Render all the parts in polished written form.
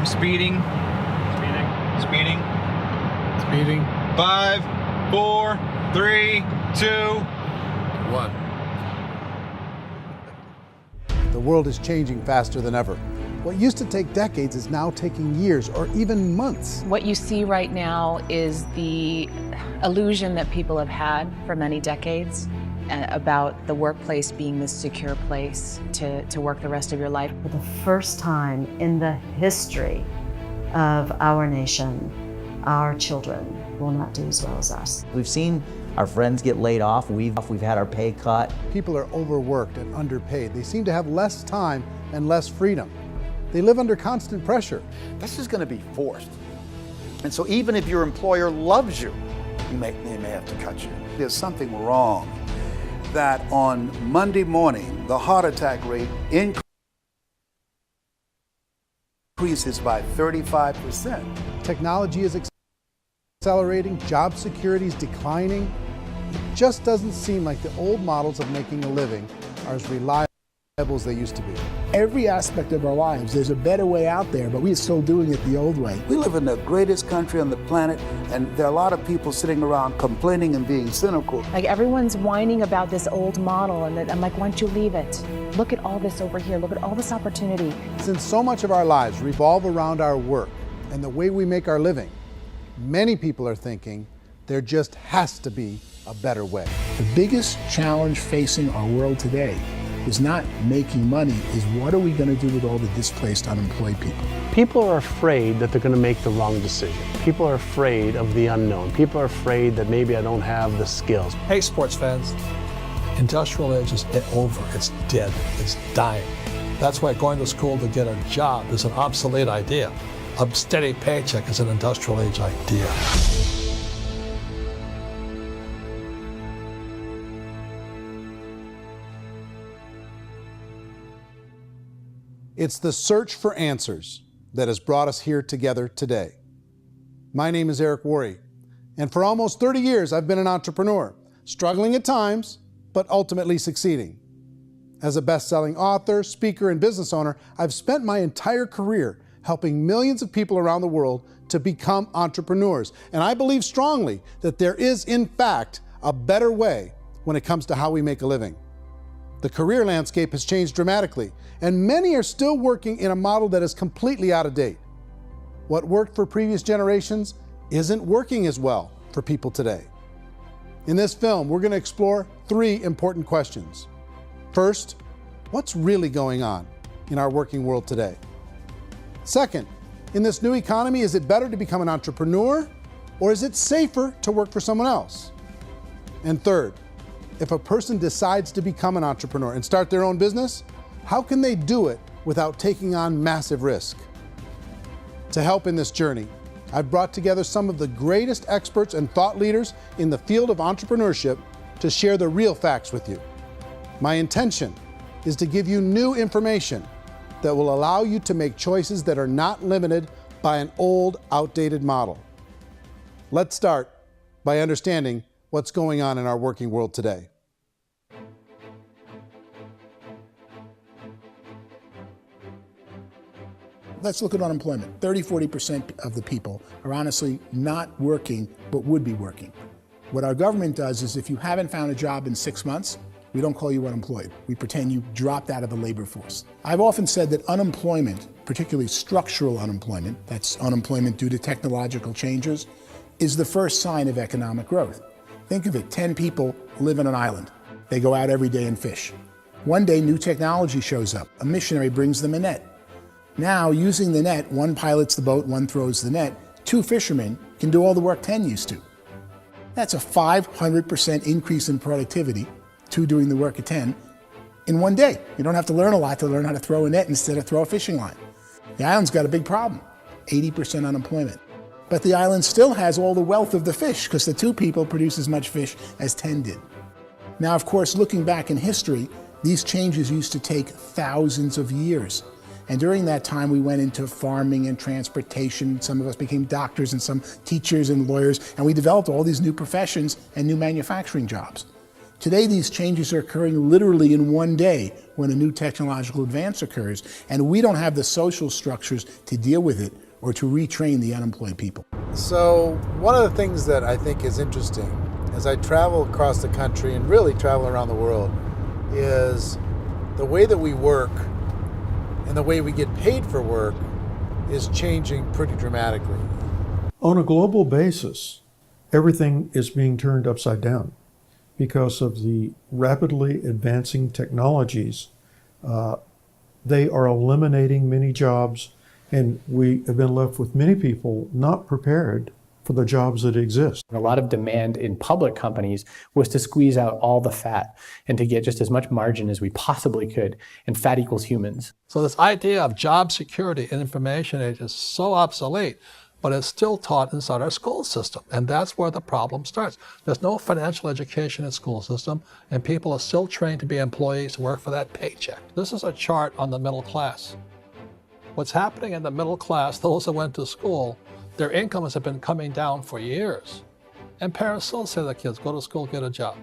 speeding. Speeding. Speeding. 5, 4, 3, 2, 1. The world is changing faster than ever. What used to take decades is now taking years or even months. What you see right now is the illusion that people have had for many decades about the workplace being this secure place to work the rest of your life. For the first time in the history of our nation, our children will not do as well as us. We've seen our friends get laid off. We've had our pay cut. People are overworked and underpaid. They seem to have less time and less freedom. They live under constant pressure. This is going to be forced. And so even if your employer loves you, they may have to cut you. There's something wrong that on Monday morning, the heart attack rate increases by 35%. Technology is accelerating, job security is declining. It just doesn't seem like the old models of making a living are as reliable as they used to be. Every aspect of our lives, there's a better way out there, but we're still doing it the old way. We live in the greatest country on the planet, and there are a lot of people sitting around complaining and being cynical. Like everyone's whining about this old model, and I'm like, why don't you leave it? Look at all this over here. Look at all this opportunity. Since so much of our lives revolve around our work and the way we make our living, many people are thinking there just has to be a better way. The biggest challenge facing our world today is not making money, is what are we going to do with all the displaced, unemployed people? People are afraid that they're going to make the wrong decision. People are afraid of the unknown. People are afraid that maybe I don't have the skills. Hey, sports fans. Industrial age is over. It's dead. It's dying. That's why going to school to get a job is an obsolete idea. A steady paycheck is an industrial age idea. It's the search for answers that has brought us here together today. My name is Eric Worre, and for almost 30 years I've been an entrepreneur, struggling at times, but ultimately succeeding. As a best-selling author, speaker, and business owner, I've spent my entire career helping millions of people around the world to become entrepreneurs. And I believe strongly that there is, in fact, a better way when it comes to how we make a living. The career landscape has changed dramatically, and many are still working in a model that is completely out of date. What worked for previous generations isn't working as well for people today. In this film, we're going to explore 3 important questions. First, what's really going on in our working world today? Second, in this new economy, is it better to become an entrepreneur, or is it safer to work for someone else? And third, if a person decides to become an entrepreneur and start their own business, how can they do it without taking on massive risk? To help in this journey, I've brought together some of the greatest experts and thought leaders in the field of entrepreneurship to share the real facts with you. My intention is to give you new information that will allow you to make choices that are not limited by an old, outdated model. Let's start by understanding what's going on in our working world today. Let's look at unemployment. 30–40% of the people are honestly not working, but would be working. What our government does is if you haven't found a job in 6 months, we don't call you unemployed. We pretend you dropped out of the labor force. I've often said that unemployment, particularly structural unemployment, that's unemployment due to technological changes, is the first sign of economic growth. Think of it, 10 people live on an island. They go out every day and fish. One day, new technology shows up. A missionary brings them a net. Now, using the net, one pilots the boat, one throws the net. 2 fishermen can do all the work 10 used to. That's a 500% increase in productivity, 2 doing the work of 10, in one day. You don't have to learn a lot to learn how to throw a net instead of throw a fishing line. The island's got a big problem, 80% unemployment. But the island still has all the wealth of the fish because the 2 people produce as much fish as 10 did. Now, of course, looking back in history, these changes used to take thousands of years. And during that time, we went into farming and transportation. Some of us became doctors and some teachers and lawyers, and we developed all these new professions and new manufacturing jobs. Today, these changes are occurring literally in one day when a new technological advance occurs, and we don't have the social structures to deal with it or to retrain the unemployed people. So one of the things that I think is interesting as I travel across the country and really travel around the world is the way that we work and the way we get paid for work is changing pretty dramatically. On a global basis, everything is being turned upside down because of the rapidly advancing technologies. They are eliminating many jobs, and we have been left with many people not prepared for the jobs that exist. A lot of demand in public companies was to squeeze out all the fat and to get just as much margin as we possibly could, and fat equals humans. So this idea of job security in information age is so obsolete, but it's still taught inside our school system. And that's where the problem starts. There's no financial education in school system, and people are still trained to be employees, work for that paycheck. This is a chart on the middle class. What's happening in the middle class, those that went to school, their incomes have been coming down for years. And parents still say to their kids, go to school, get a job.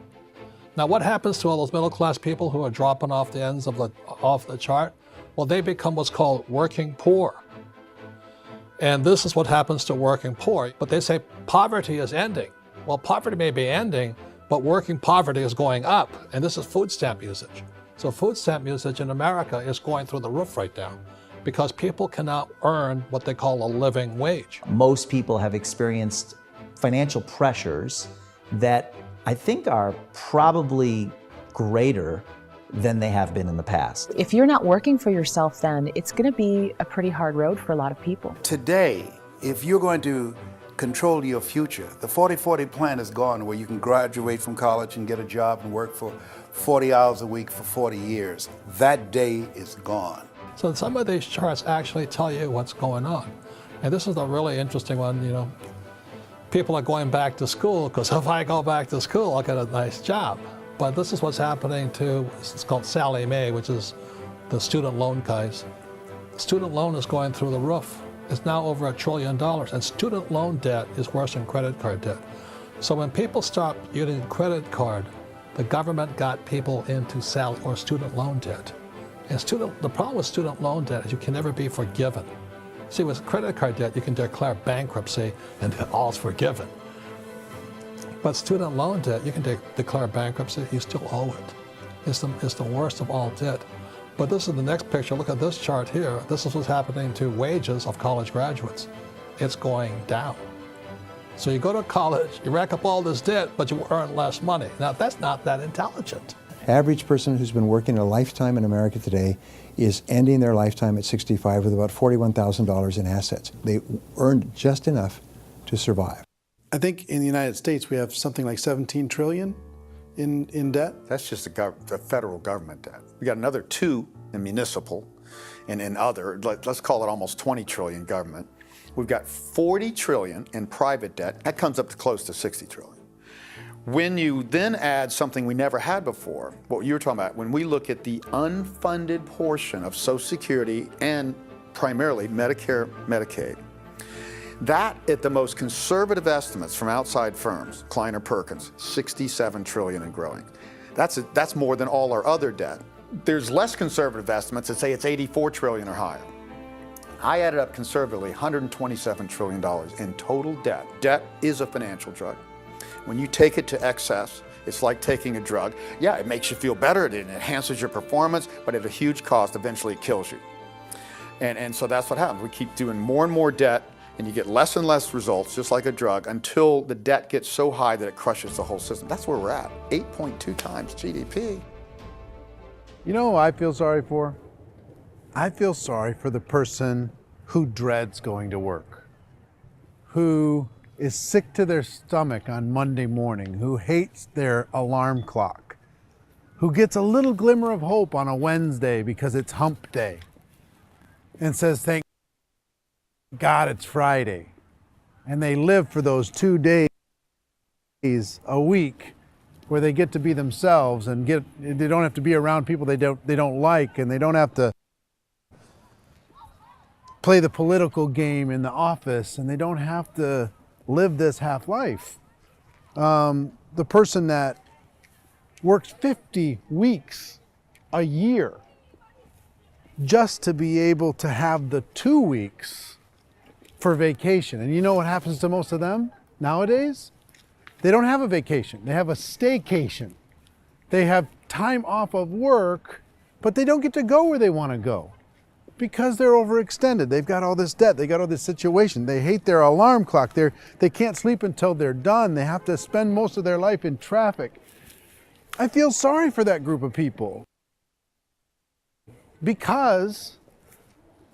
Now what happens to all those middle class people who are dropping off the ends of the chart? Well, they become what's called working poor. And this is what happens to working poor. But they say poverty is ending. Well, poverty may be ending, but working poverty is going up. And this is food stamp usage. So food stamp usage in America is going through the roof right now because people cannot earn what they call a living wage. Most people have experienced financial pressures that I think are probably greater than they have been in the past. If you're not working for yourself, then it's going to be a pretty hard road for a lot of people. Today, if you're going to control your future, the 40-40 plan is gone, where you can graduate from college and get a job and work for 40 hours a week for 40 years. That day is gone. So some of these charts actually tell you what's going on. And this is a really interesting one, you know. People are going back to school because if I go back to school, I'll get a nice job. But this is what's happening to, it's called Sallie Mae, which is the student loan guys. Student loan is going through the roof. It's now over $1 trillion, and student loan debt is worse than credit card debt. So when people stopped using credit card, the government got people into student loan debt. And the problem with student loan debt is you can never be forgiven. See, with credit card debt, you can declare bankruptcy and all's forgiven. But student loan debt, you can declare bankruptcy, you still owe it. It's the worst of all debt. But this is the next picture. Look at this chart here. This is what's happening to wages of college graduates. It's going down. So you go to college, you rack up all this debt, but you earn less money. Now, that's not that intelligent. Average person who's been working a lifetime in America today is ending their lifetime at 65 with about $41,000 in assets. They earned just enough to survive. I think in the United States we have something like 17 trillion in debt. That's just the federal government debt. We got another 2 in municipal and in other, let's call it almost 20 trillion government. We've got 40 trillion in private debt. That comes up to close to 60 trillion. When you then add something we never had before, what you were talking about, when we look at the unfunded portion of Social Security and primarily Medicare, Medicaid, that, at the most conservative estimates from outside firms, Kleiner Perkins, 67 trillion and growing. That's more than all our other debt. There's less conservative estimates that say it's 84 trillion or higher. I added up conservatively $127 trillion in total debt. Debt is a financial drug. When you take it to excess, it's like taking a drug. Yeah, it makes you feel better, it enhances your performance, but at a huge cost, eventually it kills you. And so that's what happens. We keep doing more and more debt, and you get less and less results, just like a drug, until the debt gets so high that it crushes the whole system. That's where we're at, 8.2 times GDP. You know who I feel sorry for? I feel sorry for the person who dreads going to work, who is sick to their stomach on Monday morning, who hates their alarm clock, who gets a little glimmer of hope on a Wednesday because it's hump day, and says, thank God it's Friday. And they live for those 2 days a week where they get to be themselves and they don't have to be around people they don't like, and they don't have to play the political game in the office, and they don't have to live this half life. The person that works 50 weeks a year just to be able to have the 2 weeks for vacation. And you know what happens to most of them nowadays? They don't have a vacation. They have a staycation. They have time off of work, but they don't get to go where they want to go because they're overextended. They've got all this debt. They got all this situation. They hate their alarm clock. They can't sleep until they're done. They have to spend most of their life in traffic. I feel sorry for that group of people because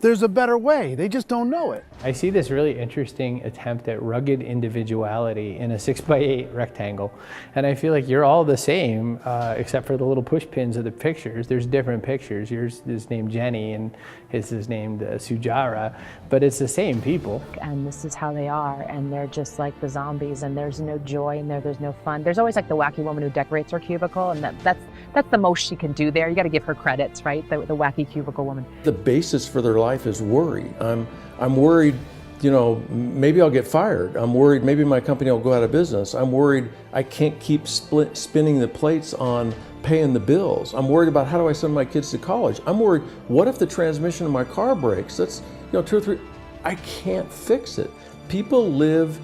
there's a better way. They just don't know it. I see this really interesting attempt at rugged individuality in a 6x8 rectangle. And I feel like you're all the same, except for the little push pins of the pictures. There's different pictures. Yours is named Jenny and his is named Sujara, but it's the same people. And this is how they are, and they're just like the zombies, and there's no joy in there, there's no fun. There's always like the wacky woman who decorates her cubicle, and that's the most she can do there. You got to give her credits, right? The wacky cubicle woman. The basis for their life is worry. I'm worried, you know, maybe I'll get fired. I'm worried maybe my company will go out of business. I'm worried I can't keep spinning the plates on paying the bills. I'm worried about how do I send my kids to college. I'm worried, what if the transmission of my car breaks? That's, you know, 2 or 3, I can't fix it. People live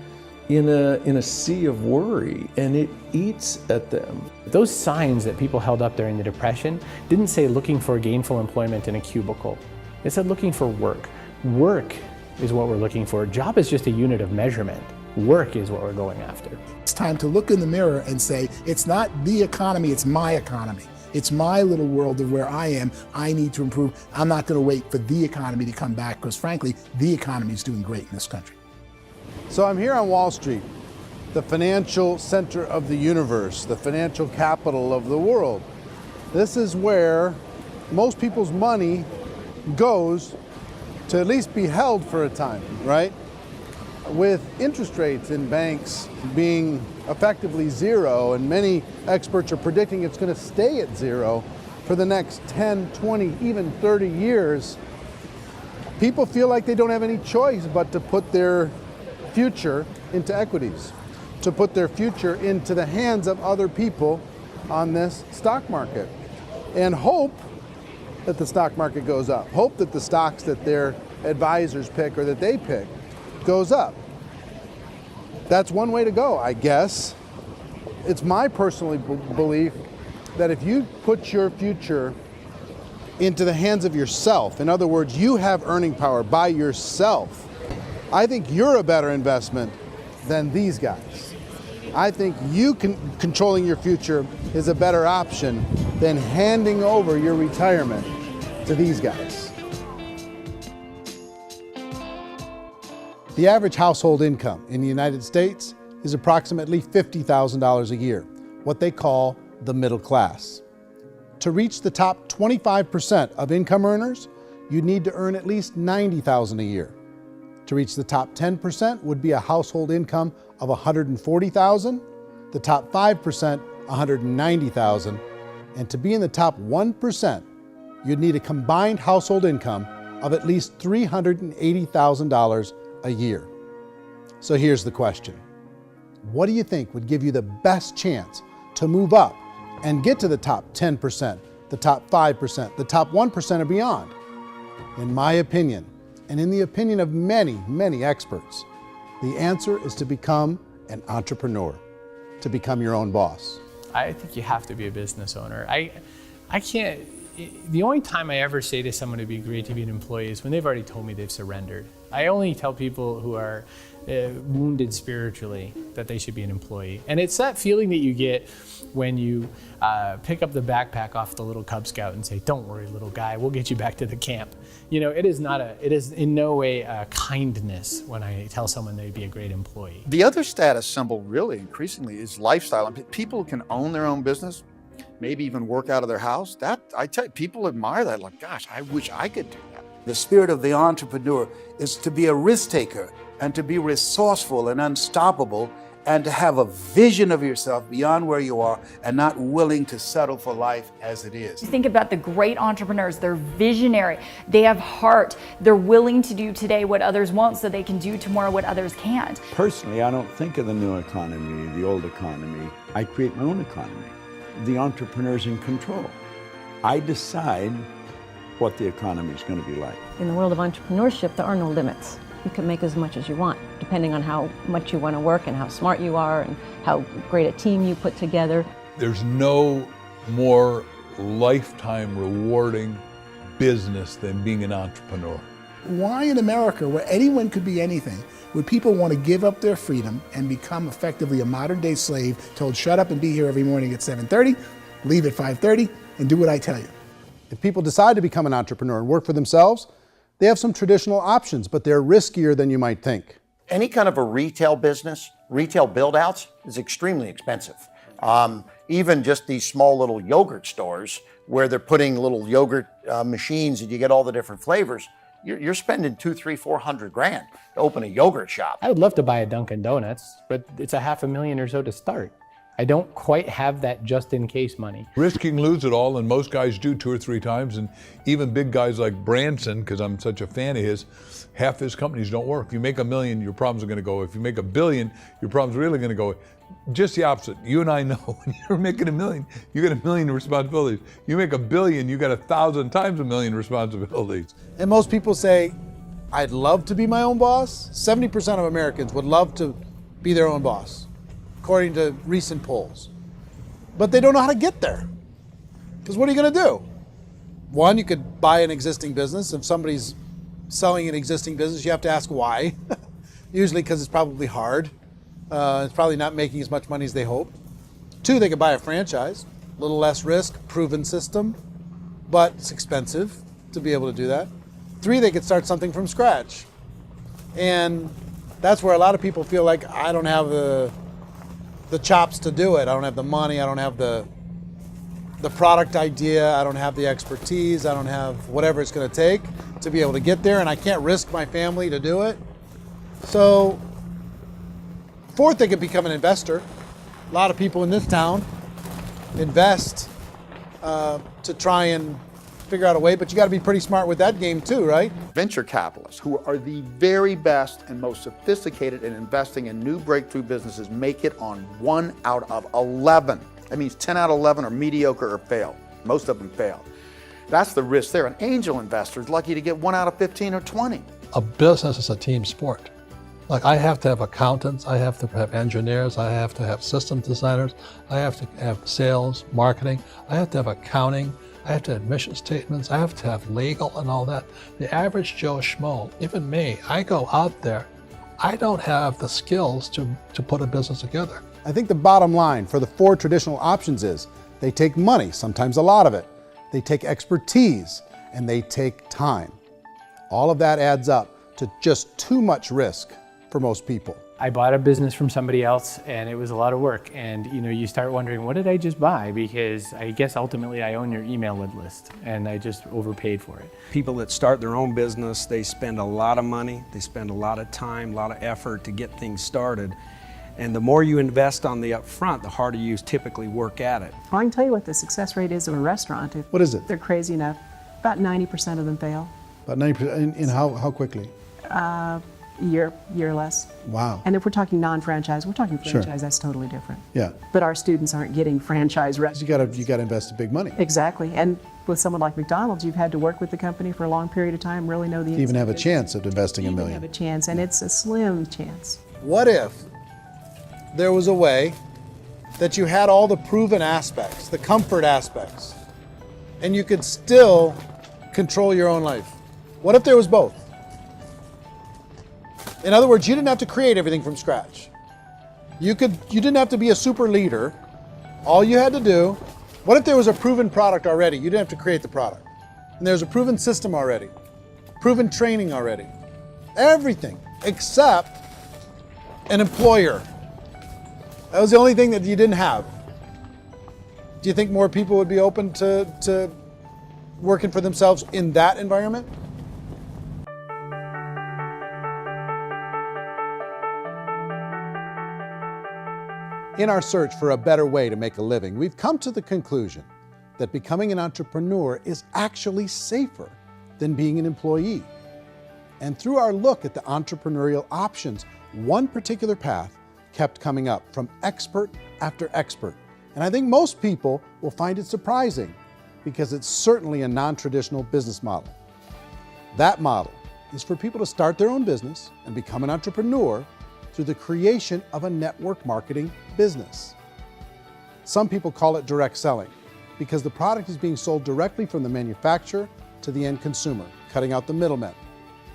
in a sea of worry, and it eats at them. Those signs that people held up during the Depression didn't say looking for gainful employment in a cubicle. It said looking for work. Work is what we're looking for. Job is just a unit of measurement. Work is what we're going after. It's time to look in the mirror and say, it's not the economy, it's my economy. It's my little world of where I am. I need to improve. I'm not going to wait for the economy to come back because frankly, the economy is doing great in this country. So I'm here on Wall Street, the financial center of the universe, the financial capital of the world. This is where most people's money goes to at least be held for a time, right? With interest rates in banks being effectively zero, and many experts are predicting it's going to stay at zero for the next 10, 20, even 30 years, people feel like they don't have any choice but to put their future into equities, to put their future into the hands of other people on this stock market, and hope that the stock market goes up, hope that the stocks that their advisors pick or that they pick goes up. That's one way to go, I guess. It's my personal belief that if you put your future into the hands of yourself, in other words, you have earning power by yourself, I think you're a better investment than these guys. I think you controlling your future is a better option than handing over your retirement to these guys. The average household income in the United States is approximately $50,000 a year, what they call the middle class. To reach the top 25% of income earners, you'd need to earn at least $90,000 a year. To reach the top 10% would be a household income of $140,000, the top 5%, $190,000, and to be in the top 1%, you'd need a combined household income of at least $380,000 a year. So here's the question. What do you think would give you the best chance to move up and get to the top 10%, the top 5%, the top 1% or beyond? In my opinion, and in the opinion of many, many experts, the answer is to become an entrepreneur, to become your own boss. I think you have to be a business owner. I can't, the only time I ever say to someone it'd be great to be an employee is when they've already told me they've surrendered. I only tell people who are wounded spiritually that they should be an employee. And it's that feeling that you get when you pick up the backpack off the little Cub Scout and say, "Don't worry, little guy, we'll get you back to the camp." You know, it is in no way a kindness when I tell someone they'd be a great employee. The other status symbol really increasingly is lifestyle. And people can own their own business, maybe even work out of their house. That, I tell you, people admire that, like, gosh, I wish I could do that. The spirit of the entrepreneur is to be a risk taker and to be resourceful and unstoppable and to have a vision of yourself beyond where you are and not willing to settle for life as it is. You think about the great entrepreneurs, they're visionary, they have heart, they're willing to do today what others won't so they can do tomorrow what others can't. Personally, I don't think of the new economy, the old economy. I create my own economy. the entrepreneur's in control. I decide what the economy is going to be like. In the world of entrepreneurship, there are no limits. You can make as much as you want, depending on how much you want to work and how smart you are and how great a team you put together. There's no more lifetime rewarding business than being an entrepreneur. Why in America, where anyone could be anything, would people want to give up their freedom and become effectively a modern-day slave, told shut up and be here every morning at 7:30, leave at 5:30, and do what I tell you? If people decide to become an entrepreneur and work for themselves, they have some traditional options, but they're riskier than you might think. Any kind of a retail business, retail build-outs, is extremely expensive. Even just these small little yogurt stores where they're putting little yogurt machines and you get all the different flavors, you're spending $200,000, $300,000, $400,000 to open a yogurt shop. I would love to buy a Dunkin' Donuts, but it's $500,000 or so to start. I don't quite have that just-in-case money. Risking lose it all, and most guys do 2 or 3 times, and even big guys like Branson, because I'm such a fan of his, half his companies don't work. If you make $1 million, your problems are going to go. If you make $1 billion, your problems are really going to go. Just the opposite. You and I know when you're making $1 million, you got $1 million responsibilities. You make $1 billion, you got 1,000 times $1 million responsibilities. And most people say, I'd love to be my own boss. 70% of Americans would love to be their own boss, according to recent polls. But they don't know how to get there. Because what are you going to do? One, you could buy an existing business. If somebody's selling an existing business, you have to ask why. Usually because it's probably hard. It's probably not making as much money as they hope. 2, they could buy a franchise. A little less risk, proven system, but it's expensive to be able to do that. 3, they could start something from scratch. And that's where a lot of people feel like, I don't have the chops to do it. I don't have the money. I don't have the product idea. I don't have the expertise. I don't have whatever it's going to take to be able to get there, and I can't risk my family to do it. So, 4th, they could become an investor. A lot of people in this town invest to try and figure out a way, but you got to be pretty smart with that game too, right? Venture capitalists, who are the very best and most sophisticated in investing in new breakthrough businesses, make it on 1 out of 11. That means 10 out of 11 are mediocre or fail. Most of them fail. That's the risk there. An angel investor is lucky to get 1 out of 15 or 20. A business is a team sport. Like, I have to have accountants, I have to have engineers, I have to have system designers, I have to have sales, marketing, I have to have accounting, I have to have mission statements, I have to have legal and all that. The average Joe Schmo, even me, I go out there, I don't have the skills to put a business together. I think the bottom line for the 4 traditional options is they take money, sometimes a lot of it. They take expertise, and they take time. All of that adds up to just too much risk for most people. I bought a business from somebody else and it was a lot of work. And you start wondering, what did I just buy? Because I guess ultimately I own your email list and I just overpaid for it. People that start their own business, they spend a lot of money, they spend a lot of time, a lot of effort to get things started. And the more you invest on the upfront, the harder you typically work at it. Well, I can tell you what the success rate is of a restaurant. What is it? They're crazy enough. About 90% of them fail. About 90%, in how quickly? Year or less. Wow. And if we're talking non-franchise, we're talking franchise, Sure. That's totally different. Yeah. But our students aren't getting franchise restaurants. You got to invest big money. Exactly. And with someone like McDonald's, you've had to work with the company for a long period of time, really know the To even have a inside chance of investing $1 business. million. Have a chance, and it's a slim chance. What if there was a way that you had all the proven aspects, the comfort aspects, and you could still control your own life? What if there was both? In other words, you didn't have to create everything from scratch. You didn't have to be a super leader. All you had to do, what if there was a proven product already? You didn't have to create the product. And there's a proven system already, proven training already. Everything except an employer. That was the only thing that you didn't have. Do you think more people would be open to working for themselves in that environment? In our search for a better way to make a living, we've come to the conclusion that becoming an entrepreneur is actually safer than being an employee. And through our look at the entrepreneurial options, one particular path kept coming up from expert after expert, And I think most people will find it surprising because it's certainly a non-traditional business model. That model is for people to start their own business and become an entrepreneur through the creation of a network marketing business. Some people call it direct selling because the product is being sold directly from the manufacturer to the end consumer, cutting out the middlemen.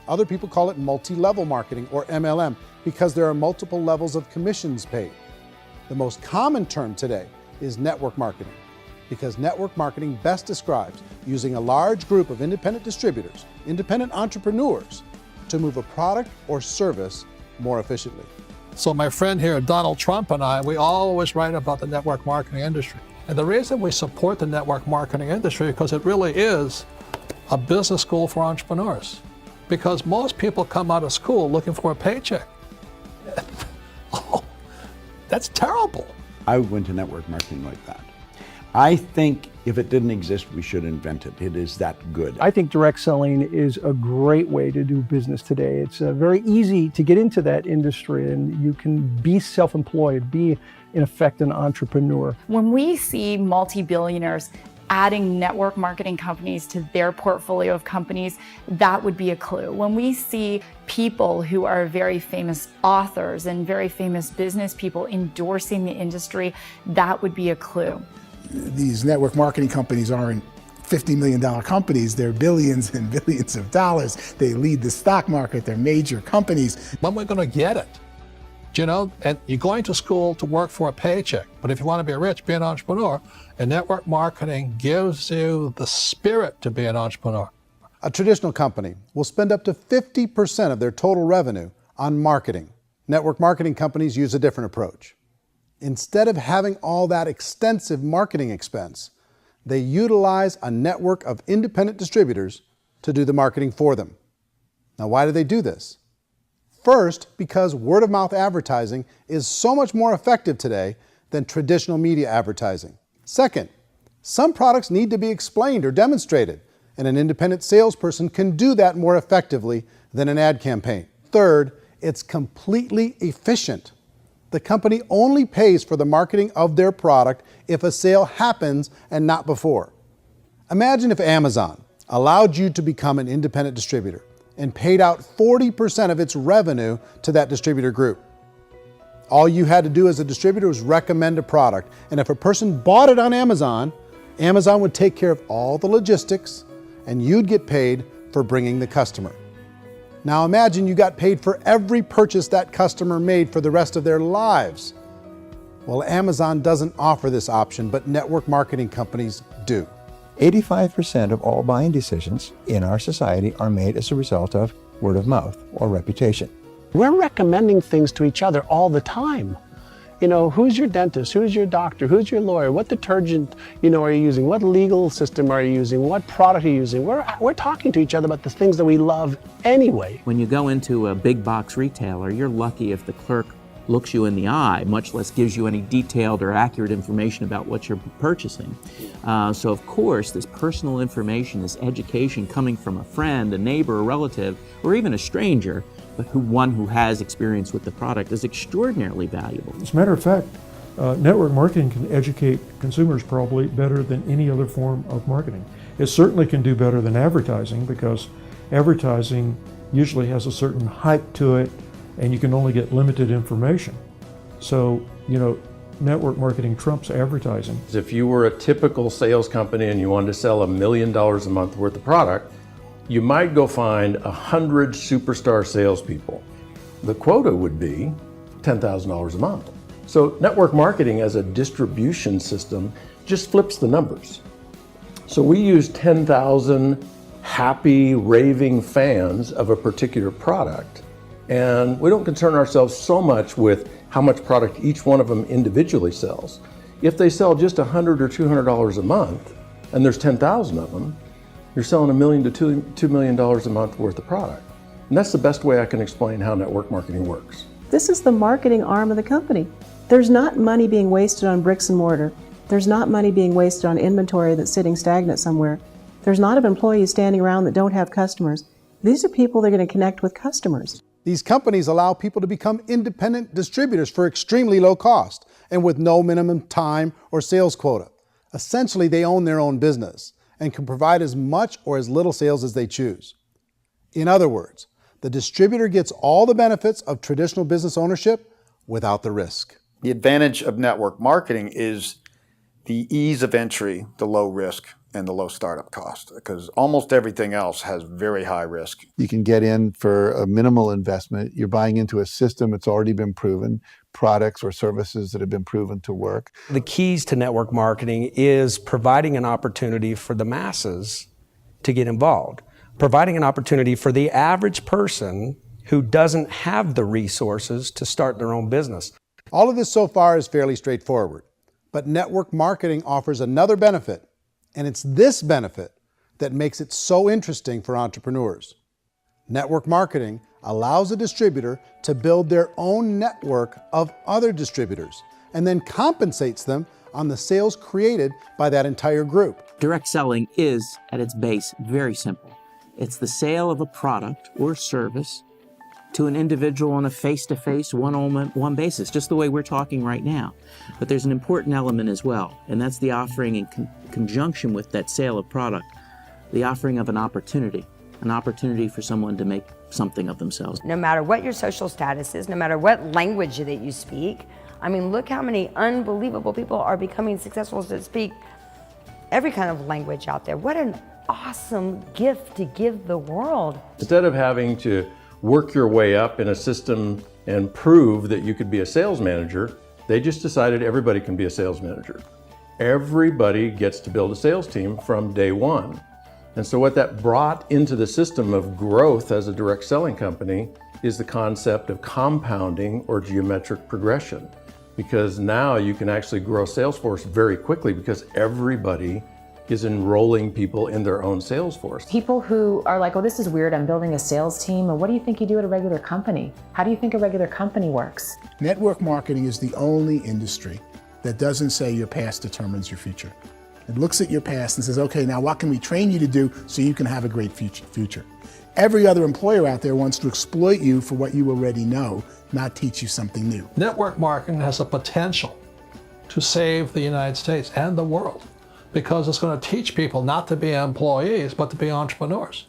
Other people call it multi-level marketing, or MLM, because there are multiple levels of commissions paid. The most common term today is network marketing, because network marketing best describes using a large group of independent distributors, independent entrepreneurs, to move a product or service more efficiently. So my friend here, Donald Trump, and I, we always write about the network marketing industry. And the reason we support the network marketing industry is because it really is a business school for entrepreneurs. Because most people come out of school looking for a paycheck. Oh, that's terrible. I went to network marketing like that. I think if it didn't exist, we should invent it. It is that good. I think direct selling is a great way to do business today. It's very easy to get into that industry, and you can be self-employed, be in effect an entrepreneur. When we see multi-billionaires adding network marketing companies to their portfolio of companies, that would be a clue. When we see people who are very famous authors and very famous business people endorsing the industry, that would be a clue. These network marketing companies aren't $50 million companies, they're billions and billions of dollars. They lead the stock market, they're major companies. When we're going to get it? You know, and you're going to school to work for a paycheck, but if you want to be rich, be an entrepreneur, and network marketing gives you the spirit to be an entrepreneur. A traditional company will spend up to 50% of their total revenue on marketing. Network marketing companies use a different approach. Instead of having all that extensive marketing expense, they utilize a network of independent distributors to do the marketing for them. Now, why do they do this? First, because word-of-mouth advertising is so much more effective today than traditional media advertising. Second, some products need to be explained or demonstrated, and an independent salesperson can do that more effectively than an ad campaign. Third, it's completely efficient. The company only pays for the marketing of their product if a sale happens and not before. Imagine if Amazon allowed you to become an independent distributor and paid out 40% of its revenue to that distributor group. All you had to do as a distributor was recommend a product, and if a person bought it on Amazon, Amazon would take care of all the logistics, and you'd get paid for bringing the customer. Now imagine you got paid for every purchase that customer made for the rest of their lives. Well, Amazon doesn't offer this option, but network marketing companies do. 85% of all buying decisions in our society are made as a result of word of mouth or reputation. We're recommending things to each other all the time. You know, who's your dentist? Who's your doctor? Who's your lawyer? What detergent, are you using? What legal system are you using? What product are you using? We're talking to each other about the things that we love anyway. When you go into a big box retailer, you're lucky if the clerk looks you in the eye, much less gives you any detailed or accurate information about what you're purchasing. So of course, this personal information, this education coming from a friend, a neighbor, a relative, or even a stranger, but one who has experience with the product is extraordinarily valuable. As a matter of fact, network marketing can educate consumers probably better than any other form of marketing. It certainly can do better than advertising because advertising usually has a certain hype to it and you can only get limited information. So, network marketing trumps advertising. If you were a typical sales company and you wanted to sell $1 million a month worth of product, you might go find 100 superstar salespeople. The quota would be $10,000 a month. So network marketing as a distribution system just flips the numbers. So we use 10,000 happy, raving fans of a particular product, and we don't concern ourselves so much with how much product each one of them individually sells. If they sell just $100 or $200 a month, and there's 10,000 of them, you're selling $1 million to $2 million a month worth of product. And that's the best way I can explain how network marketing works. This is the marketing arm of the company. There's not money being wasted on bricks and mortar. There's not money being wasted on inventory that's sitting stagnant somewhere. There's not of employees standing around that don't have customers. These are people that are going to connect with customers. These companies allow people to become independent distributors for extremely low cost, and with no minimum time or sales quota. Essentially, they own their own business and can provide as much or as little sales as they choose. In other words, the distributor gets all the benefits of traditional business ownership without the risk. The advantage of network marketing is the ease of entry, the low risk, and the low startup cost, because almost everything else has very high risk. You can get in for a minimal investment. You're buying into a system that's already been proven, products or services that have been proven to work. The keys to network marketing is providing an opportunity for the masses to get involved, providing an opportunity for the average person who doesn't have the resources to start their own business. All of this so far is fairly straightforward, but network marketing offers another benefit, and it's this benefit that makes it so interesting for entrepreneurs. Network marketing allows a distributor to build their own network of other distributors and then compensates them on the sales created by that entire group. Direct selling is, at its base, very simple. It's the sale of a product or service to an individual on a face-to-face, one-on-one basis, just the way we're talking right now. But there's an important element as well, and that's the offering in conjunction with that sale of product, the offering of an opportunity for someone to make something of themselves. No matter what your social status is, no matter what language that you speak, I mean, look how many unbelievable people are becoming successful to speak every kind of language out there. What an awesome gift to give the world. Instead of having to work your way up in a system and prove that you could be a sales manager, they just decided everybody can be a sales manager. Everybody gets to build a sales team from day one. And so what that brought into the system of growth as a direct selling company is the concept of compounding or geometric progression. Because now you can actually grow sales force very quickly because everybody is enrolling people in their own sales force. People who are like, oh, this is weird, I'm building a sales team, and what do you think you do at a regular company? How do you think a regular company works? Network marketing is the only industry that doesn't say your past determines your future. It looks at your past and says, okay, now what can we train you to do so you can have a great future? Every other employer out there wants to exploit you for what you already know, not teach you something new. Network marketing has a potential to save the United States and the world, because it's going to teach people not to be employees, but to be entrepreneurs.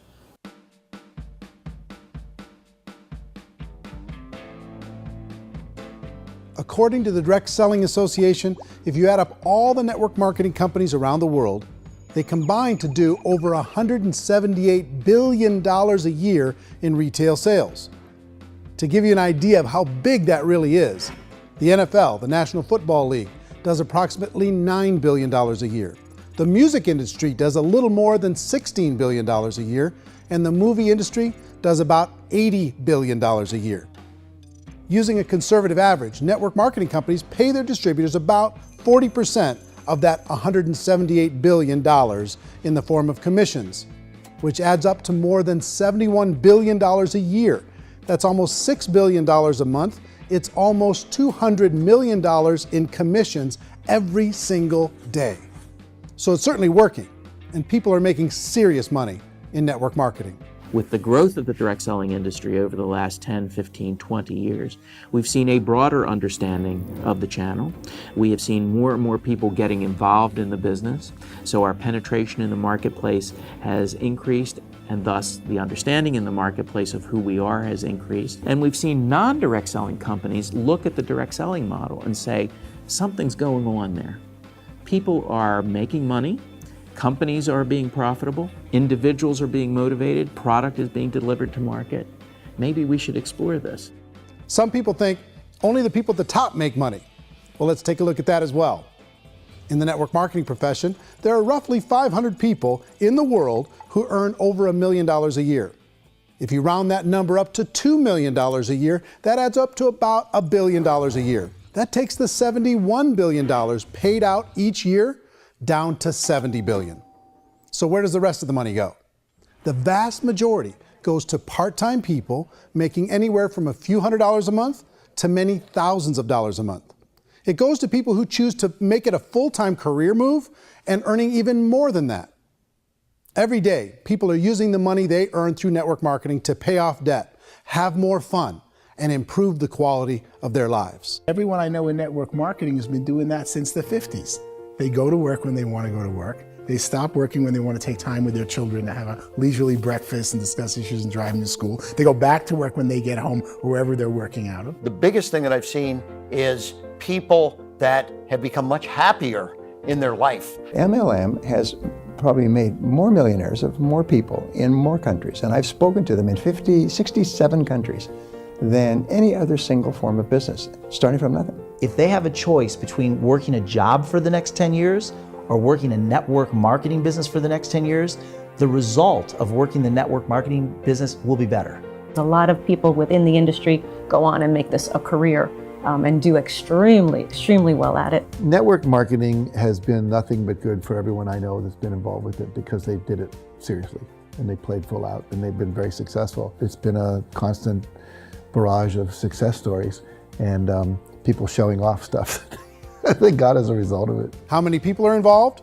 According to the Direct Selling Association, if you add up all the network marketing companies around the world, they combine to do over $178 billion a year in retail sales. To give you an idea of how big that really is, the NFL, the National Football League, does approximately $9 billion a year. The music industry does a little more than $16 billion a year, and the movie industry does about $80 billion a year. Using a conservative average, network marketing companies pay their distributors about 40% of that $178 billion in the form of commissions, which adds up to more than $71 billion a year. That's almost $6 billion a month. It's almost $200 million in commissions every single day. So it's certainly working, and people are making serious money in network marketing. With the growth of the direct selling industry over the last 10, 15, 20 years, we've seen a broader understanding of the channel. We have seen more and more people getting involved in the business, so our penetration in the marketplace has increased, and thus the understanding in the marketplace of who we are has increased. And we've seen non-direct selling companies look at the direct selling model and say, something's going on there. People are making money, companies are being profitable, individuals are being motivated, product is being delivered to market. Maybe we should explore this. Some people think only the people at the top make money. Well, let's take a look at that as well. In the network marketing profession, there are roughly 500 people in the world who earn over $1 million a year. If you round that number up to $2 million a year, that adds up to about $1 billion a year. That takes the $71 billion paid out each year down to $70 billion. So where does the rest of the money go? The vast majority goes to part-time people making anywhere from a few $100s a month to many thousands of dollars a month. It goes to people who choose to make it a full-time career move and earning even more than that. Every day, people are using the money they earn through network marketing to pay off debt, have more fun, and improve the quality of their lives. Everyone I know in network marketing has been doing that since the 50s. They go to work when they want to go to work. They stop working when they want to take time with their children to have a leisurely breakfast and discuss issues and drive them to school. They go back to work when they get home, wherever they're working out of. The biggest thing that I've seen is people that have become much happier in their life. MLM has probably made more millionaires of more people in more countries, and I've spoken to them in 67 countries than any other single form of business, starting from nothing. If they have a choice between working a job for the next 10 years or working a network marketing business for the next 10 years, the result of working the network marketing business will be better. A lot of people within the industry go on and make this a career and do extremely well at it. Network marketing has been nothing but good for everyone I know that's been involved with it because they did it seriously and they played full out and they've been very successful. It's been a constant barrage of success stories and people showing off stuff that they got as a result of it. How many people are involved?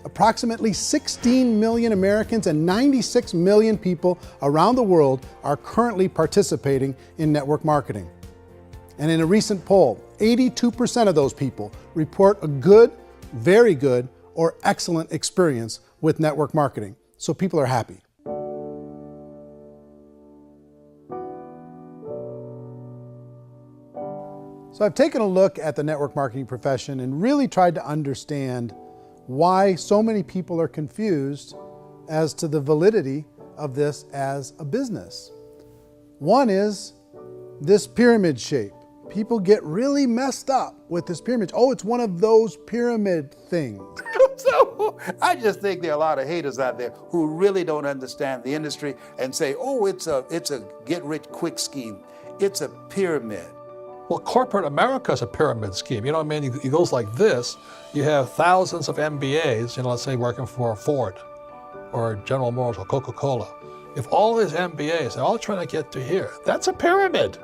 Approximately 16 million Americans and 96 million people around the world are currently participating in network marketing. And in a recent poll, 82% of those people report a good, very good, or excellent experience with network marketing. So people are happy. So I've taken a look at the network marketing profession and really tried to understand why so many people are confused as to the validity of this as a business. One is this pyramid shape. People get really messed up with this pyramid. Oh, it's one of those pyramid things. So I just think there are a lot of haters out there who really don't understand the industry and say, oh, it's a get-rich-quick scheme. It's a pyramid. Well, corporate America is a pyramid scheme. You know what I mean? It goes like this. You have thousands of MBAs, let's say working for Ford or General Motors or Coca-Cola. If all these MBAs, they're all trying to get to here, that's a pyramid.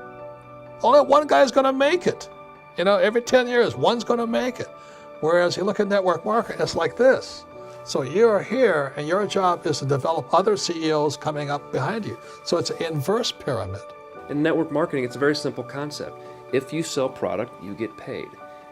Only one guy's going to make it. Every 10 years, one's going to make it. Whereas you look at network marketing, it's like this. So you're here, and your job is to develop other CEOs coming up behind you. So it's an inverse pyramid. In network marketing, it's a very simple concept. If you sell product, you get paid.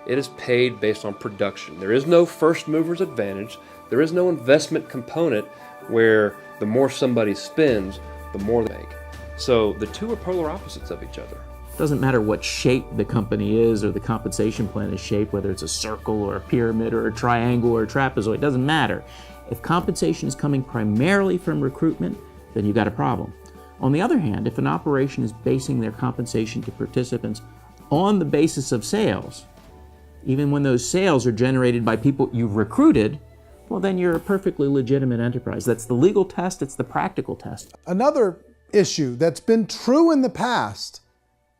It is paid based on production. There is no first mover's advantage. There is no investment component where the more somebody spends, the more they make. So the two are polar opposites of each other. Doesn't matter what shape the company is or the compensation plan is shaped, whether it's a circle or a pyramid or a triangle or a trapezoid, it doesn't matter. If compensation is coming primarily from recruitment, then you've got a problem. On the other hand, if an operation is basing their compensation to participants on the basis of sales, even when those sales are generated by people you've recruited, well, then you're a perfectly legitimate enterprise. That's the legal test, it's the practical test. Another issue that's been true in the past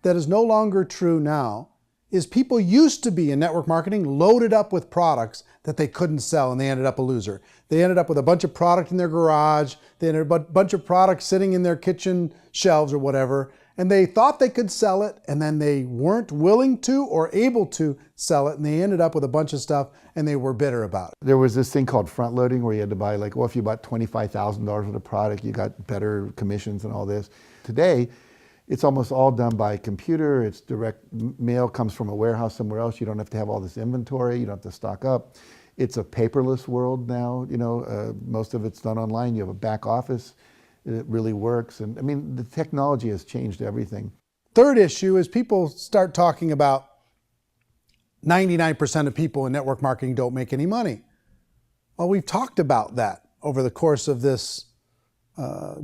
that is no longer true now is people used to be in network marketing loaded up with products that they couldn't sell and they ended up a loser. They ended up with a bunch of product in their garage, they ended up with a bunch of products sitting in their kitchen shelves or whatever, and they thought they could sell it and then they weren't willing to or able to sell it and they ended up with a bunch of stuff and they were bitter about it. There was this thing called front loading where you had to buy if you bought $25,000 worth of product, you got better commissions and all this. Today, it's almost all done by computer. It's direct mail comes from a warehouse somewhere else. You don't have to have all this inventory. You don't have to stock up. It's a paperless world now. Most of it's done online. You have a back office. It really works. And I mean, the technology has changed everything. Third issue is people start talking about 99% of people in network marketing don't make any money. Well, we've talked about that over the course of this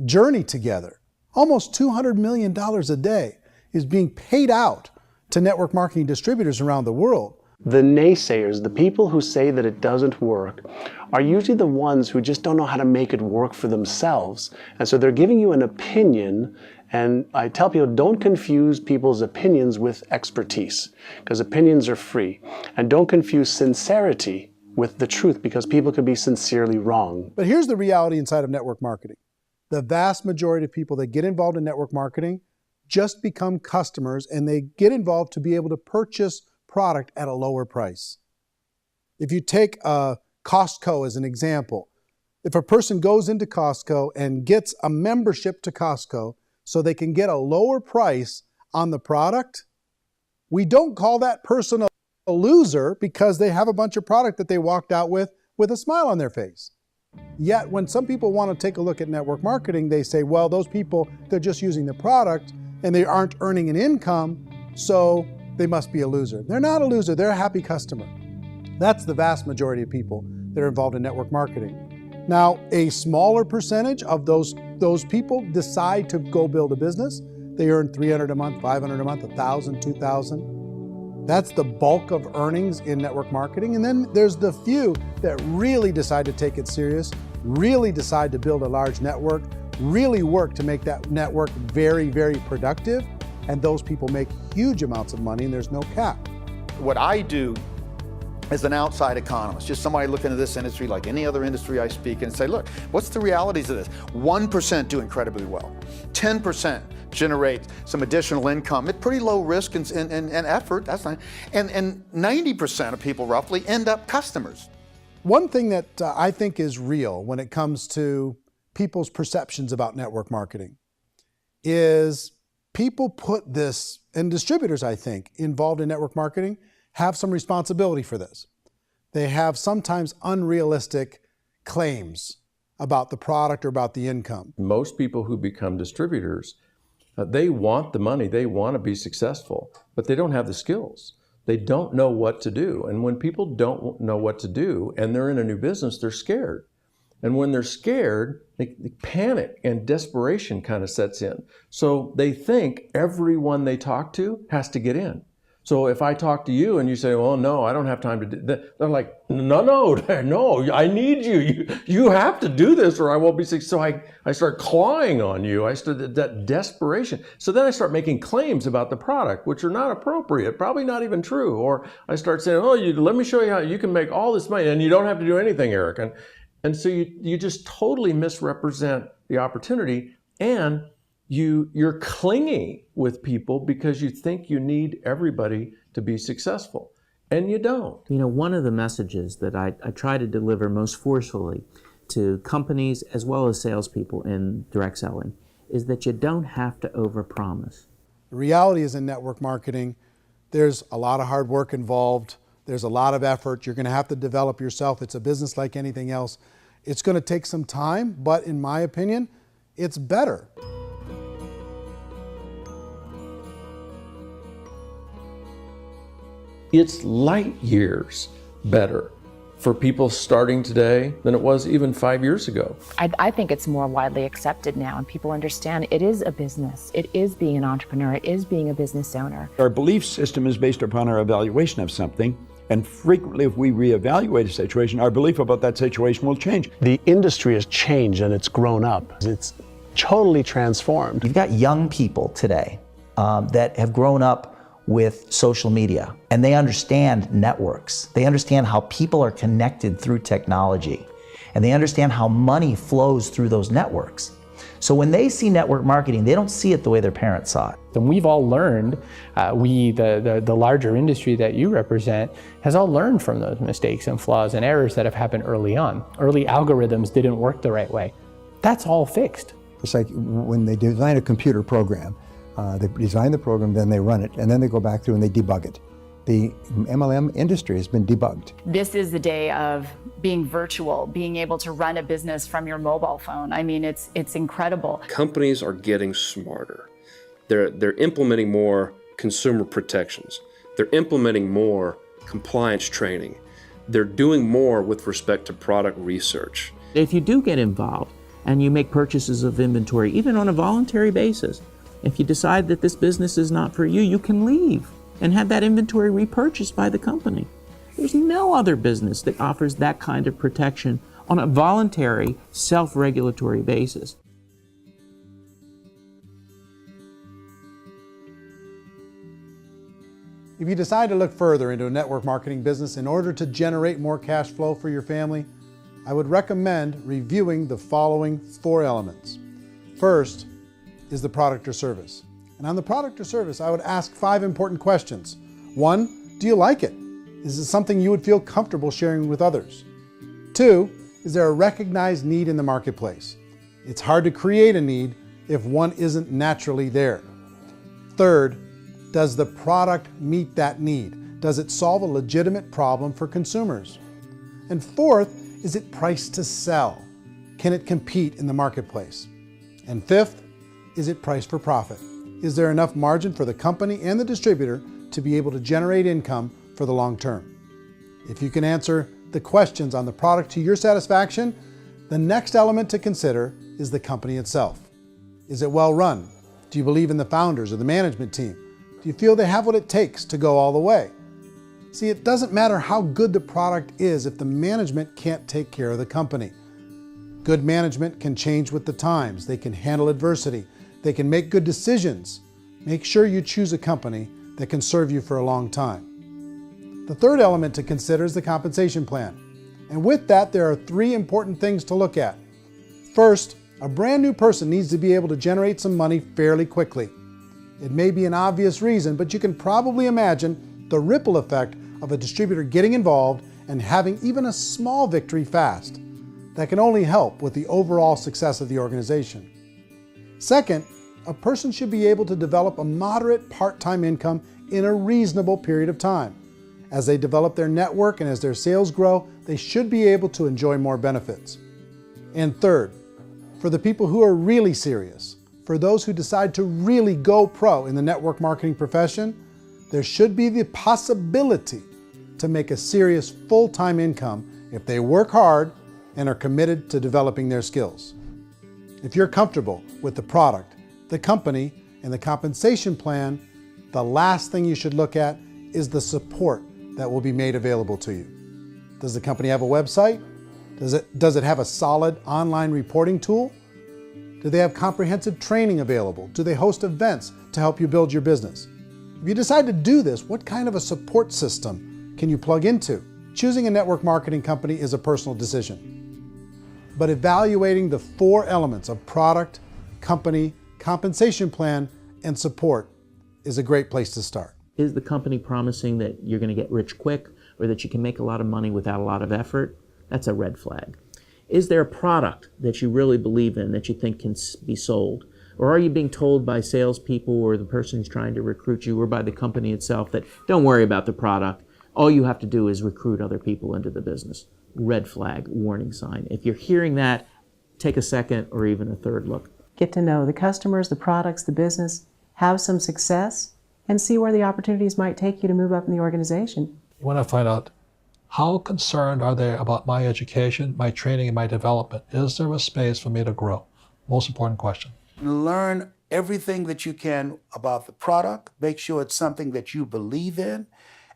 journey together. Almost $200 million a day is being paid out to network marketing distributors around the world. The naysayers, the people who say that it doesn't work, are usually the ones who just don't know how to make it work for themselves. And so they're giving you an opinion, and I tell people, don't confuse people's opinions with expertise, because opinions are free. And don't confuse sincerity with the truth, because people could be sincerely wrong. But here's the reality inside of network marketing. The vast majority of people that get involved in network marketing just become customers, and they get involved to be able to purchase product at a lower price. If you take Costco as an example, if a person goes into Costco and gets a membership to Costco so they can get a lower price on the product, we don't call that person a loser because they have a bunch of product that they walked out with a smile on their face. Yet when some people want to take a look at network marketing, they say, well, those people, they're just using the product and they aren't earning an income, so they must be a loser. They're not a loser, they're a happy customer. That's the vast majority of people that are involved in network marketing. Now, a smaller percentage of those people decide to go build a business. They earn $300 a month, $500 a month, $1,000, $2,000. That's the bulk of earnings in network marketing. And then there's the few that really decide to take it serious, really decide to build a large network, really work to make that network very, very productive. And those people make huge amounts of money and there's no cap. What I do as an outside economist, just somebody looking at this industry like any other industry I speak in and say, look, what's the realities of this? 1% do incredibly well. 10% generate some additional income at pretty low risk and effort, that's not, and 90% of people roughly end up customers. One thing that I think is real when it comes to people's perceptions about network marketing is people put this, and distributors, I think, involved in network marketing have some responsibility for this. They have sometimes unrealistic claims about the product or about the income. Most people who become distributors, they want the money, they want to be successful, but they don't have the skills. They don't know what to do. And when people don't know what to do and they're in a new business, they're scared. And when they're scared, they panic and desperation kind of sets in. So they think everyone they talk to has to get in. So if I talk to you and you say, well, no, I don't have time to do that, they're like, no, I need you. You have to do this or I won't be successful. So I start clawing on you. I start that desperation. So then I start making claims about the product, which are not appropriate, probably not even true. Or I start saying, oh, let me show you how you can make all this money and you don't have to do anything, Eric. And so you just totally misrepresent the opportunity, and you're clingy with people because you think you need everybody to be successful, and you don't. You know, one of the messages that I try to deliver most forcefully to companies as well as salespeople in direct selling is that you don't have to overpromise. The reality is in network marketing, there's a lot of hard work involved. There's a lot of effort. You're going to have to develop yourself. It's a business like anything else. It's going to take some time, but in my opinion, it's better. It's light years better for people starting today than it was even 5 years ago. I think it's more widely accepted now, and people understand it is a business. It is being an entrepreneur. It is being a business owner. Our belief system is based upon our evaluation of something. And frequently, if we reevaluate a situation, our belief about that situation will change. The industry has changed and it's grown up. It's totally transformed. You've got young people today that have grown up with social media, and they understand networks. They understand how people are connected through technology, and they understand how money flows through those networks. So when they see network marketing, they don't see it the way their parents saw it. And we've all learned, the larger industry that you represent, has all learned from those mistakes and flaws and errors that have happened early on. Early algorithms didn't work the right way. That's all fixed. It's like when they design a computer program, they design the program, then they run it, and then they go back through and they debug it. The MLM industry has been debugged. This is the day of being virtual, being able to run a business from your mobile phone. I mean, it's incredible. Companies are getting smarter. They're implementing more consumer protections. They're implementing more compliance training. They're doing more with respect to product research. If you do get involved and you make purchases of inventory, even on a voluntary basis, if you decide that this business is not for you, you can leave and have that inventory repurchased by the company. There's no other business that offers that kind of protection on a voluntary, self-regulatory basis. If you decide to look further into a network marketing business in order to generate more cash flow for your family, I would recommend reviewing the following 4 elements. First is the product or service. And on the product or service, I would ask 5 important questions. 1, do you like it? Is it something you would feel comfortable sharing with others? 2, is there a recognized need in the marketplace? It's hard to create a need if one isn't naturally there. Third, Does the product meet that need? Does it solve a legitimate problem for consumers? And fourth, is it priced to sell? Can it compete in the marketplace? And fifth, is it priced for profit? Is there enough margin for the company and the distributor to be able to generate income for the long term? If you can answer the questions on the product to your satisfaction, the next element to consider is the company itself. Is it well run? Do you believe in the founders or the management team? Do you feel they have what it takes to go all the way? See, it doesn't matter how good the product is if the management can't take care of the company. Good management can change with the times. They can handle adversity. They can make good decisions. Make sure you choose a company that can serve you for a long time. The third element to consider is the compensation plan. And with that, there are three important things to look at. First, a brand new person needs to be able to generate some money fairly quickly. It may be an obvious reason, but you can probably imagine the ripple effect of a distributor getting involved and having even a small victory fast. That can only help with the overall success of the organization. Second, a person should be able to develop a moderate part-time income in a reasonable period of time. As they develop their network and as their sales grow, they should be able to enjoy more benefits. And third, for the people who are really serious, for those who decide to really go pro in the network marketing profession, there should be the possibility to make a serious full-time income if they work hard and are committed to developing their skills. If you're comfortable with the product, the company, and the compensation plan, the last thing you should look at is the support that will be made available to you. Does the company have a website? Does it have a solid online reporting tool? Do they have comprehensive training available? Do they host events to help you build your business? If you decide to do this, what kind of a support system can you plug into? Choosing a network marketing company is a personal decision. But evaluating the four elements of product, company, compensation plan, and support is a great place to start. Is the company promising that you're going to get rich quick or that you can make a lot of money without a lot of effort? That's a red flag. Is there a product that you really believe in that you think can be sold? Or are you being told by salespeople or the person who's trying to recruit you or by the company itself that don't worry about the product, all you have to do is recruit other people into the business? Red flag, warning sign. If you're hearing that, take a second or even a third look. Get to know the customers, the products, the business, have some success, and see where the opportunities might take you to move up in the organization. You want to find out how concerned are they about my education, my training, and my development? Is there a space for me to grow? Most important question. Learn everything that you can about the product. Make sure it's something that you believe in,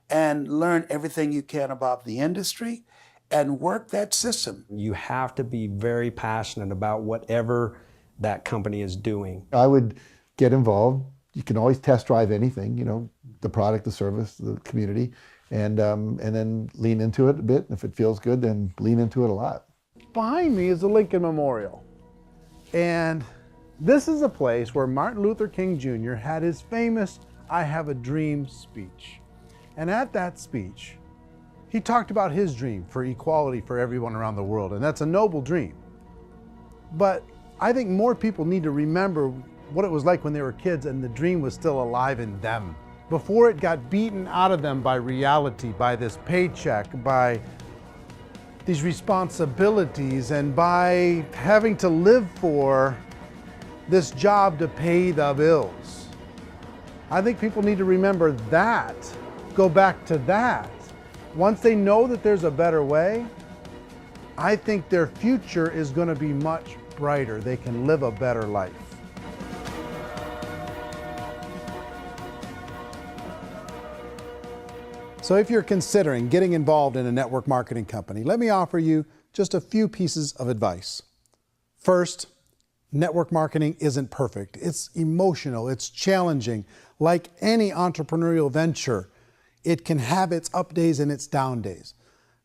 and learn everything you can about the industry and work that system. You have to be very passionate about whatever that company is doing. I would get involved. You can always test drive anything, the product, the service, the community, and then lean into it a bit. If it feels good, then lean into it a lot. Behind me is the Lincoln Memorial. And this is a place where Martin Luther King Jr. had his famous "I Have a Dream" speech. And at that speech, he talked about his dream for equality for everyone around the world, and that's a noble dream. But I think more people need to remember what it was like when they were kids and the dream was still alive in them, before it got beaten out of them by reality, by this paycheck, by these responsibilities, and by having to live for this job to pay the bills. I think people need to remember that, go back to that. Once they know that there's a better way, I think their future is going to be much brighter. They can live a better life. So if you're considering getting involved in a network marketing company, let me offer you just a few pieces of advice. First, network marketing isn't perfect. It's emotional, it's challenging. Like any entrepreneurial venture, it can have its up days and its down days.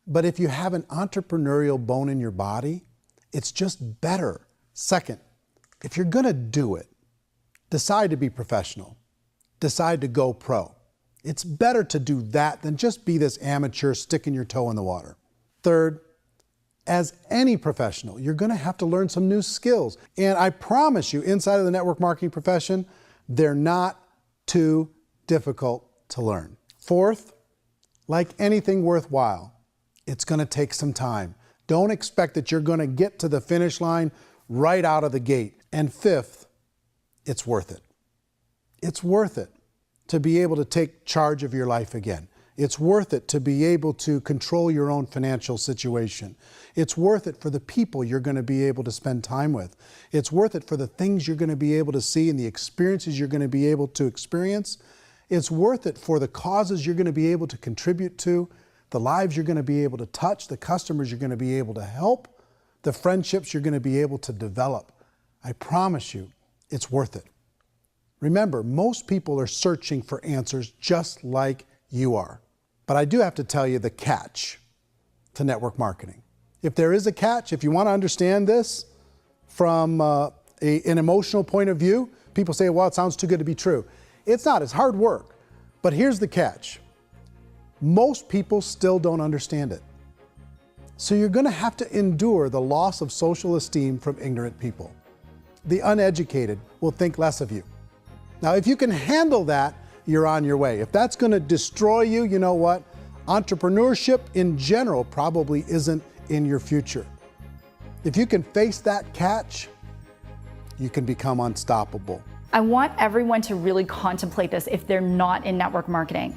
But if you have an entrepreneurial bone in your body, it's just better. Second, if you're gonna do it, decide to be professional. Decide to go pro. It's better to do that than just be this amateur sticking your toe in the water. Third, as any professional, you're gonna have to learn some new skills. And I promise you, inside of the network marketing profession, they're not too difficult to learn. Fourth, like anything worthwhile, it's going to take some time. Don't expect that you're going to get to the finish line right out of the gate. And fifth, it's worth it. It's worth it to be able to take charge of your life again. It's worth it to be able to control your own financial situation. It's worth it for the people you're going to be able to spend time with. It's worth it for the things you're going to be able to see and the experiences you're going to be able to experience. It's worth it for the causes you're going to be able to contribute to, the lives you're going to be able to touch, the customers you're going to be able to help, the friendships you're going to be able to develop. I promise you, it's worth it. Remember, most people are searching for answers just like you are. But I do have to tell you the catch to network marketing. If there is a catch, if you want to understand this from an emotional point of view, people say, well, it sounds too good to be true. It's not, it's hard work. But here's the catch. Most people still don't understand it. So you're going to have to endure the loss of social esteem from ignorant people. The uneducated will think less of you. Now, if you can handle that, you're on your way. If that's going to destroy you, you know what? Entrepreneurship in general probably isn't in your future. If you can face that catch, you can become unstoppable. I want everyone to really contemplate this if they're not in network marketing.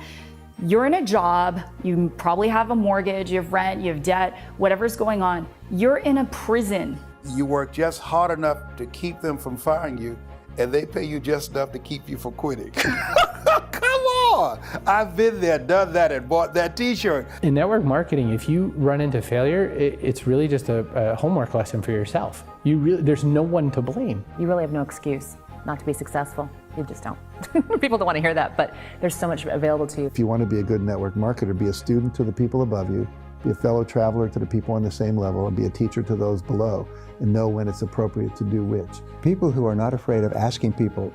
You're in a job, you probably have a mortgage, you have rent, you have debt, whatever's going on. You're in a prison. You work just hard enough to keep them from firing you, and they pay you just enough to keep you from quitting. Come on! I've been there, done that, and bought that t-shirt. In network marketing, if you run into failure, it's really just a homework lesson for yourself. There's no one to blame. You really have no excuse not to be successful. You just don't. People don't want to hear that, but there's so much available to you. If you want to be a good network marketer, be a student to the people above you, be a fellow traveler to the people on the same level, and be a teacher to those below, and know when it's appropriate to do which. People who are not afraid of asking people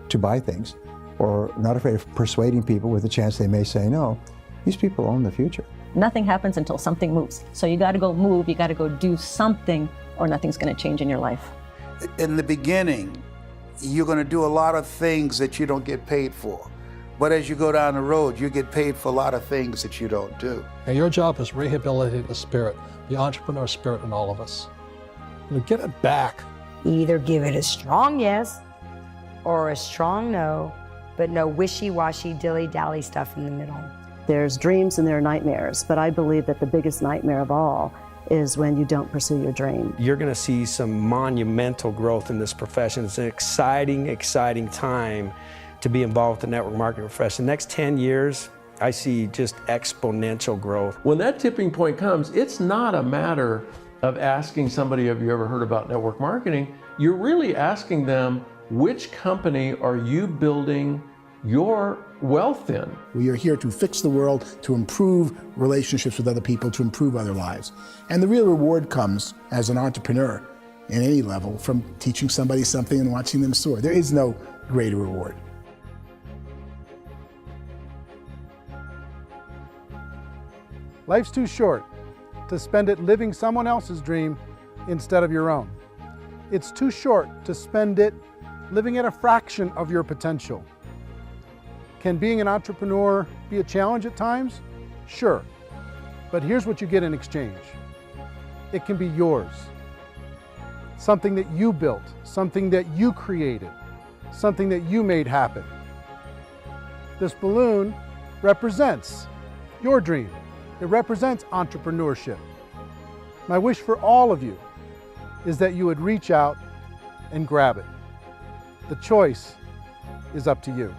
to buy things, or not afraid of persuading people with a chance they may say no, these people own the future. Nothing happens until something moves. So you got to go move, you got to go do something, or nothing's going to change in your life. In the beginning, you're going to do a lot of things that you don't get paid for. But as you go down the road, you get paid for a lot of things that you don't do. And your job is rehabilitate the spirit, the entrepreneur spirit in all of us. Get it back. Either give it a strong yes or a strong no, but no wishy-washy, dilly-dally stuff in the middle. There's dreams and there are nightmares, but I believe that the biggest nightmare of all is when you don't pursue your dream. You're going to see some monumental growth in this profession. It's an exciting, exciting time to be involved with the network marketing profession. The next 10 years, I see just exponential growth. When that tipping point comes, it's not a matter of asking somebody, have you ever heard about network marketing? You're really asking them, which company are you building your wealth in? We are here to fix the world, to improve relationships with other people, to improve other lives. And the real reward comes as an entrepreneur in any level from teaching somebody something and watching them soar. There is no greater reward. Life's too short to spend it living someone else's dream instead of your own. It's too short to spend it living at a fraction of your potential. Can being an entrepreneur be a challenge at times? Sure. But here's what you get in exchange. It can be yours. Something that you built, something that you created, something that you made happen. This balloon represents your dream. It represents entrepreneurship. My wish for all of you is that you would reach out and grab it. The choice is up to you.